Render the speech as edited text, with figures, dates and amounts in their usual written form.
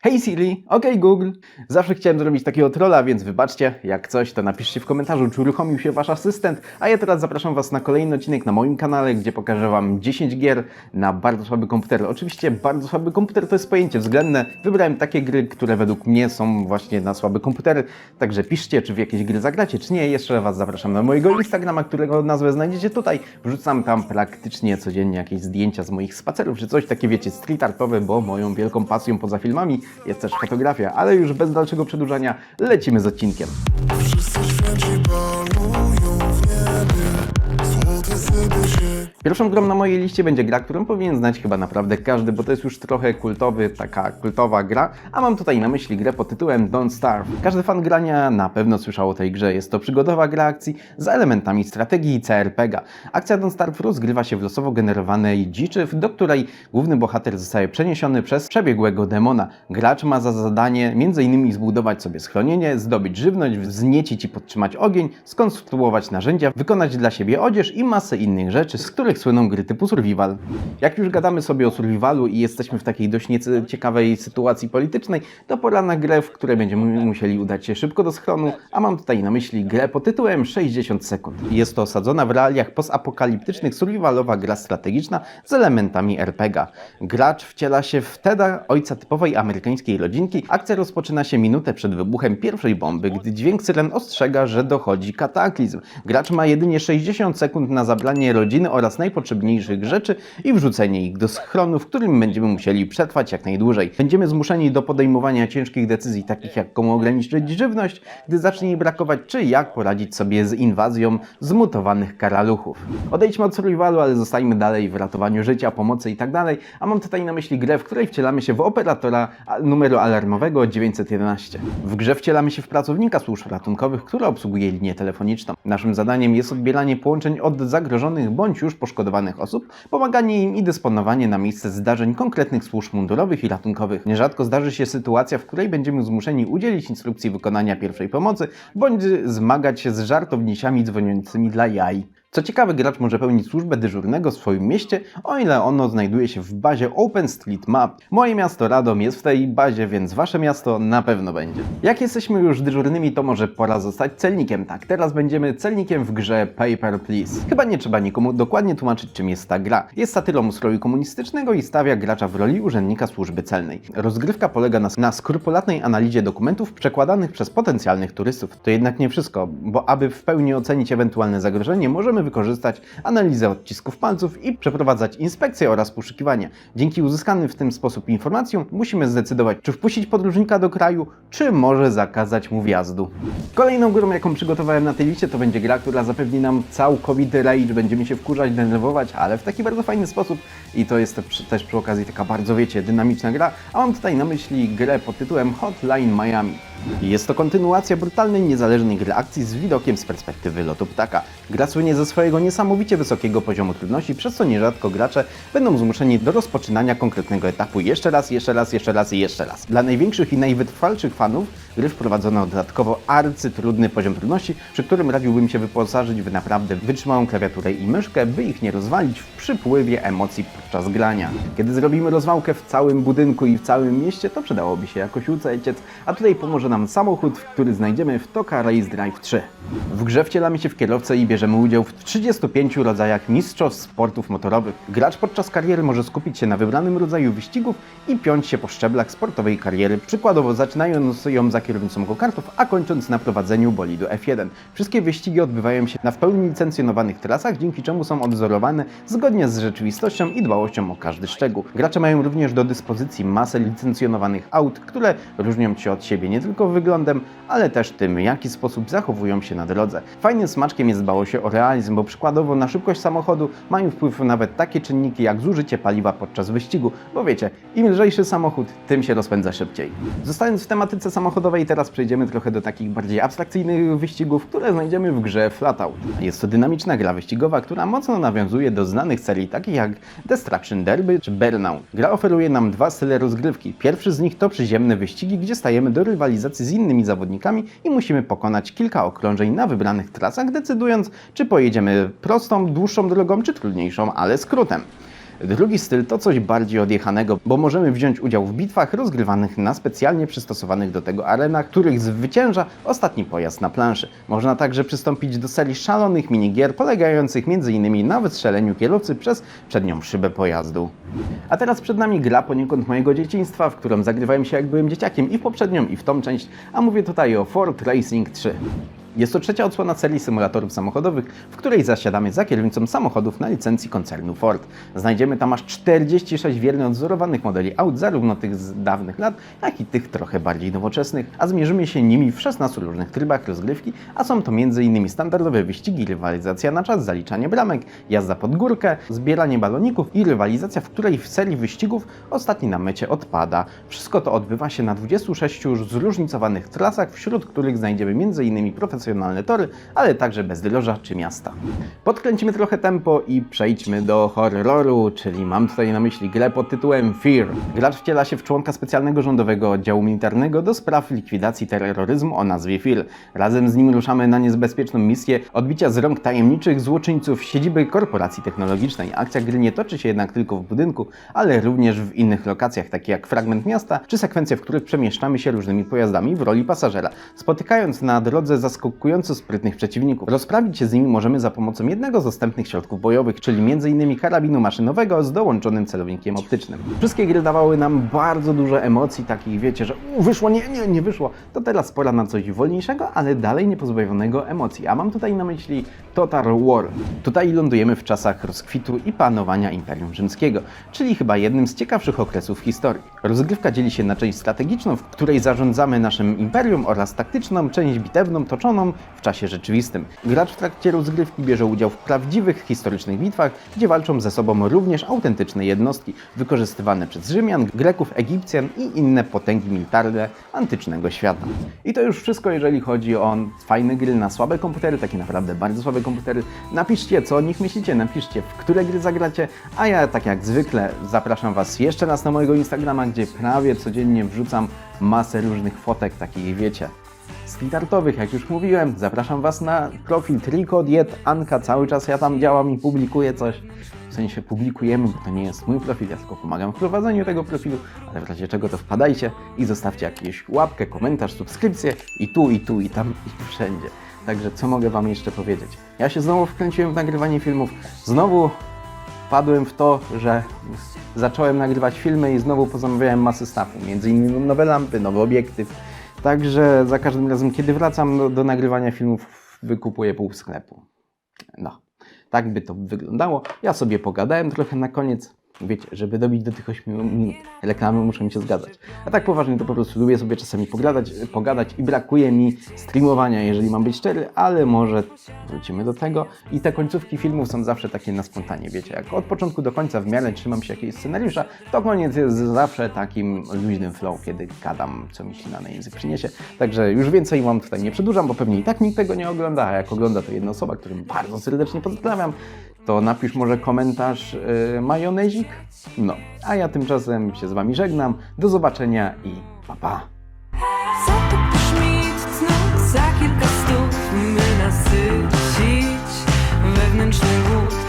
Hey Siri, okej Google. Zawsze chciałem zrobić takiego trolla, więc wybaczcie. Jak coś, to napiszcie w komentarzu, czy uruchomił się wasz asystent. A ja teraz zapraszam was na kolejny odcinek na moim kanale, gdzie pokażę wam 10 gier na bardzo słaby komputer. Oczywiście bardzo słaby komputer to jest pojęcie względne. Wybrałem takie gry, które według mnie są właśnie na słabe komputery. Także piszcie, czy w jakieś gry zagracie, czy nie. Jeszcze was zapraszam na mojego Instagrama, którego nazwę znajdziecie tutaj. Wrzucam tam praktycznie codziennie jakieś zdjęcia z moich spacerów, czy coś takie, wiecie, street artowe, bo moją wielką pasją poza filmami jest też fotografia, ale już bez dalszego przedłużania lecimy z odcinkiem. Wszyscy święci panują w niebie, złote sypie się. Pierwszą grą na mojej liście będzie gra, którą powinien znać chyba naprawdę każdy, bo to jest już trochę taka kultowa gra, a mam tutaj na myśli grę pod tytułem Don't Starve. Każdy fan grania na pewno słyszał o tej grze. Jest to przygodowa gra akcji z elementami strategii i CRPG. Akcja Don't Starve rozgrywa się w losowo generowanej dziczy, do której główny bohater zostaje przeniesiony przez przebiegłego demona. Gracz ma za zadanie m.in. zbudować sobie schronienie, zdobyć żywność, wzniecić i podtrzymać ogień, skonstruować narzędzia, wykonać dla siebie odzież i masę innych rzeczy, z których słyną gry typu survival. Jak już gadamy sobie o survivalu i jesteśmy w takiej dość ciekawej sytuacji politycznej, to pora na grę, w której będziemy musieli udać się szybko do schronu, a mam tutaj na myśli grę pod tytułem 60 sekund. Jest to osadzona w realiach postapokaliptycznych survivalowa gra strategiczna z elementami RPG. Gracz wciela się w Teda, ojca typowej amerykańskiej rodzinki. Akcja rozpoczyna się minutę przed wybuchem pierwszej bomby, gdy dźwięk syren ostrzega, że dochodzi kataklizm. Gracz ma jedynie 60 sekund na zabranie rodziny oraz najpotrzebniejszych rzeczy i wrzucenie ich do schronu, w którym będziemy musieli przetrwać jak najdłużej. Będziemy zmuszeni do podejmowania ciężkich decyzji, takich jak komu ograniczyć żywność, gdy zacznie jej brakować, czy jak poradzić sobie z inwazją zmutowanych karaluchów. Odejdźmy od survivalu, ale zostańmy dalej w ratowaniu życia, pomocy itd. A mam tutaj na myśli grę, w której wcielamy się w operatora numeru alarmowego 911. W grze wcielamy się w pracownika służb ratunkowych, który obsługuje linię telefoniczną. Naszym zadaniem jest odbieranie połączeń od zagrożonych bądź już poszkodowanych osób, pomaganie im i dysponowanie na miejsce zdarzeń konkretnych służb mundurowych i ratunkowych. Nierzadko zdarzy się sytuacja, w której będziemy zmuszeni udzielić instrukcji wykonania pierwszej pomocy, bądź zmagać się z żartownisiami dzwoniącymi dla jaj. Co ciekawe, gracz może pełnić służbę dyżurnego w swoim mieście, o ile ono znajduje się w bazie OpenStreetMap. Moje miasto Radom jest w tej bazie, więc wasze miasto na pewno będzie. Jak jesteśmy już dyżurnymi, to może pora zostać celnikiem. Tak, teraz będziemy celnikiem w grze Paper Please. Chyba nie trzeba nikomu dokładnie tłumaczyć, czym jest ta gra. Jest satyrą ustroju komunistycznego i stawia gracza w roli urzędnika służby celnej. Rozgrywka polega na skrupulatnej analizie dokumentów przekładanych przez potencjalnych turystów. To jednak nie wszystko, bo aby w pełni ocenić ewentualne zagrożenie, możemy wykorzystać analizę odcisków palców i przeprowadzać inspekcje oraz poszukiwania. Dzięki uzyskanym w ten sposób informacjom musimy zdecydować, czy wpuścić podróżnika do kraju, czy może zakazać mu wjazdu. Kolejną grą, jaką przygotowałem na tej liście, to będzie gra, która zapewni nam całkowity rage. Będziemy się wkurzać, denerwować, ale w taki bardzo fajny sposób i to jest też przy okazji taka bardzo, wiecie, dynamiczna gra, a mam tutaj na myśli grę pod tytułem Hotline Miami. Jest to kontynuacja brutalnej, niezależnej gry akcji z widokiem z perspektywy lotu ptaka. Gra słynie ze swojego niesamowicie wysokiego poziomu trudności, przez co nierzadko gracze będą zmuszeni do rozpoczynania konkretnego etapu jeszcze raz i jeszcze raz. Dla największych i najwytrwalszych fanów gry wprowadzono dodatkowo arcytrudny poziom trudności, przy którym radziłbym się wyposażyć w naprawdę wytrzymałą klawiaturę i myszkę, by ich nie rozwalić w przypływie emocji podczas grania. Kiedy zrobimy rozwałkę w całym budynku i w całym mieście, to przydałoby się jakoś uciec, a tutaj pomoże nam samochód, który znajdziemy w Toka Race Drive 3. W grze wcielamy się w kierowcę i bierzemy udział w 35 rodzajach mistrzostw sportów motorowych. Gracz podczas kariery może skupić się na wybranym rodzaju wyścigów i piąć się po szczeblach sportowej kariery, przykładowo zaczynając ją za kierownicą go-kartów, a kończąc na prowadzeniu bolidu F1. Wszystkie wyścigi odbywają się na w pełni licencjonowanych trasach, dzięki czemu są odzorowane zgodnie z rzeczywistością i dbałością o każdy szczegół. Gracze mają również do dyspozycji masę licencjonowanych aut, które różnią się od siebie nie tylko wyglądem, ale też tym, w jaki sposób zachowują się na drodze. Fajnym smaczkiem jest dbało się o realizm, bo przykładowo na szybkość samochodu mają wpływ nawet takie czynniki jak zużycie paliwa podczas wyścigu, bo wiecie, im lżejszy samochód, tym się rozpędza szybciej. Zostając w tematyce samochodowej, teraz przejdziemy trochę do takich bardziej abstrakcyjnych wyścigów, które znajdziemy w grze Flatout. Jest to dynamiczna gra wyścigowa, która mocno nawiązuje do znanych serii takich jak Destruction Derby czy Burnout. Gra oferuje nam dwa style rozgrywki. Pierwszy z nich to przyziemne wyścigi, gdzie stajemy do rywalizacji z innymi zawodnikami i musimy pokonać kilka okrążeń na wybranych trasach, decydując, czy pojedziemy prostą, dłuższą drogą, czy trudniejszą, ale skrótem. Drugi styl to coś bardziej odjechanego, bo możemy wziąć udział w bitwach rozgrywanych na specjalnie przystosowanych do tego arenach, których zwycięża ostatni pojazd na planszy. Można także przystąpić do serii szalonych minigier polegających m.in. na wystrzeleniu kierowcy przez przednią szybę pojazdu. A teraz przed nami gra poniekąd mojego dzieciństwa, w którą zagrywałem się jak byłem dzieciakiem i w poprzednią i w tą część, a mówię tutaj o Ford Racing 3. Jest to trzecia odsłona serii symulatorów samochodowych, w której zasiadamy za kierownicą samochodów na licencji koncernu Ford. Znajdziemy tam aż 46 wiernie odzorowanych modeli aut, zarówno tych z dawnych lat, jak i tych trochę bardziej nowoczesnych, a zmierzymy się nimi w 16 różnych trybach rozgrywki, a są to m.in. standardowe wyścigi, rywalizacja na czas, zaliczanie bramek, jazda pod górkę, zbieranie baloników i rywalizacja, w której w serii wyścigów ostatni na mecie odpada. Wszystko to odbywa się na 26 zróżnicowanych trasach, wśród których znajdziemy m.in. profesjonalne tory, ale także bezdroża czy miasta. Podkręcimy trochę tempo i przejdźmy do horroru, czyli mam tutaj na myśli grę pod tytułem Fear. Gracz wciela się w członka specjalnego rządowego oddziału militarnego do spraw likwidacji terroryzmu o nazwie Fear. Razem z nim ruszamy na niebezpieczną misję odbicia z rąk tajemniczych złoczyńców siedziby korporacji technologicznej. Akcja gry nie toczy się jednak tylko w budynku, ale również w innych lokacjach, takich jak fragment miasta, czy sekwencje, w których przemieszczamy się różnymi pojazdami w roli pasażera, spotykając na drodze zaskakująco sprytnych przeciwników. Rozprawić się z nimi możemy za pomocą jednego z dostępnych środków bojowych, czyli m.in. karabinu maszynowego z dołączonym celownikiem optycznym. Wszystkie gry dawały nam bardzo dużo emocji, takich wiecie, że wyszło, nie wyszło, to teraz pora na coś wolniejszego, ale dalej niepozbawionego emocji. A mam tutaj na myśli Total War. Tutaj lądujemy w czasach rozkwitu i panowania Imperium Rzymskiego, czyli chyba jednym z ciekawszych okresów w historii. Rozgrywka dzieli się na część strategiczną, w której zarządzamy naszym imperium, oraz taktyczną, część bitewną, toczoną w czasie rzeczywistym. Gracz w trakcie rozgrywki bierze udział w prawdziwych, historycznych bitwach, gdzie walczą ze sobą również autentyczne jednostki, wykorzystywane przez Rzymian, Greków, Egipcjan i inne potęgi militarne antycznego świata. I to już wszystko, jeżeli chodzi o fajne gry na słabe komputery, takie naprawdę bardzo słabe komputery. Napiszcie, co o nich myślicie, napiszcie, w które gry zagracie, a ja, tak jak zwykle, zapraszam Was jeszcze raz na mojego Instagrama, gdzie prawie codziennie wrzucam masę różnych fotek, takich wiecie, streetartowych, jak już mówiłem. Zapraszam Was na profil Triko Diet Anka, cały czas ja tam działam i publikuję coś. W sensie publikujemy, bo to nie jest mój profil, ja tylko pomagam w prowadzeniu tego profilu, ale w razie czego to wpadajcie i zostawcie jakieś łapkę, komentarz, subskrypcję i tu, i tam, i wszędzie. Także co mogę Wam jeszcze powiedzieć? Ja się znowu wkręciłem w nagrywanie filmów, znowu wpadłem w to, że zacząłem nagrywać filmy i znowu pozamawiałem masę staffu, między innymi nowe lampy, nowy obiektyw. Także za każdym razem, kiedy wracam do nagrywania filmów, wykupuję pół sklepu. No, tak by to wyglądało. Ja sobie pogadałem trochę na koniec. Wiecie, żeby dobić do tych 8 minut reklamy, muszę mi się zgadzać. A tak poważnie to po prostu lubię sobie czasami pogadać i brakuje mi streamowania, jeżeli mam być szczery, ale może wrócimy do tego. I te końcówki filmów są zawsze takie na spontanie, wiecie, jak od początku do końca w miarę trzymam się jakiegoś scenariusza, to koniec jest zawsze takim luźnym flow, kiedy gadam, co mi ślina na język przyniesie. Także już więcej Wam tutaj nie przedłużam, bo pewnie i tak nikt tego nie ogląda, a jak ogląda, to jedna osoba, którą bardzo serdecznie pozdrawiam. To napisz może komentarz majonezik. No, a ja tymczasem się z Wami żegnam. Do zobaczenia i pa pa. Zatopisz mi cnót za kilka stów, by nasycić wewnętrzny głód.